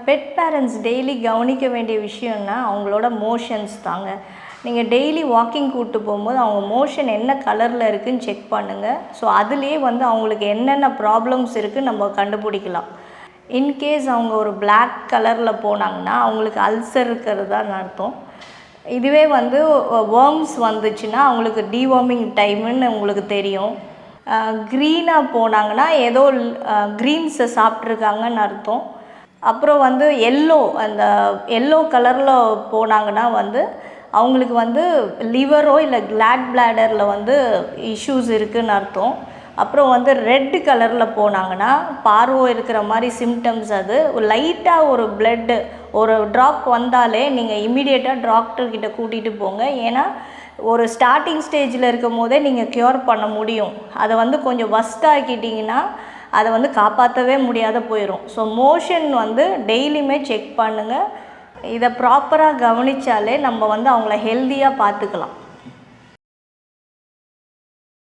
Bed parents daily கவனிக்க வேண்டிய விஷயம்னா அவங்களோட மோஷன்ஸ் தாங்க. நீங்கள் டெய்லி வாக்கிங் கூப்பிட்டு போகும்போது அவங்க மோஷன் என்ன கலரில் இருக்குதுன்னு செக் பண்ணுங்கள். ஸோ அதுலேயே வந்து அவங்களுக்கு என்னென்ன ப்ராப்ளம்ஸ் இருக்குதுன்னு நம்ம கண்டுபிடிக்கலாம். இன்கேஸ் அவங்க ஒரு பிளாக் கலரில் போனாங்கன்னா அவங்களுக்கு அல்சர் இருக்கிறதான்னு அர்த்தம். இதுவே வந்து வேர்ம்ஸ் வந்துச்சுன்னா அவங்களுக்கு டிவார்மிங் டைமுன்னு உங்களுக்கு தெரியும். க்ரீனாக போனாங்கன்னா ஏதோ க்ரீன்ஸை சாப்பிட்ருக்காங்கன்னு அர்த்தம். அப்புறம் வந்து எல்லோ கலரில் போனாங்கன்னா வந்து அவங்களுக்கு வந்து லிவரோ இல்லை கிளாட் பிளாடரில் வந்து இஷ்யூஸ் இருக்குதுன்னு அர்த்தம். அப்புறம் வந்து ரெட் கலரில் போனாங்கன்னா பார்வை இருக்கிற மாதிரி சிம்டம்ஸ். அது லைட்டாக ஒரு பிளட்டு ஒரு ட்ராப் வந்தாலே நீங்கள் இம்மிடியேட்டாக டாக்டர்கிட்ட கூட்டிகிட்டு போங்க. ஏன்னா ஒரு ஸ்டார்டிங் ஸ்டேஜில் இருக்கும் போதே நீங்கள் க்யூர் பண்ண முடியும். அதை வந்து கொஞ்சம் வஸ்டாக்கிட்டிங்கன்னா அதை வந்து காப்பாற்றவே முடியாத போயிடும். ஸோ மோஷன் வந்து டெய்லியுமே செக் பண்ணுங்கள். இதை ப்ராப்பராக கவனித்தாலே நம்ம வந்து அவங்கள ஹெல்த்தியாக பார்த்துக்கலாம்.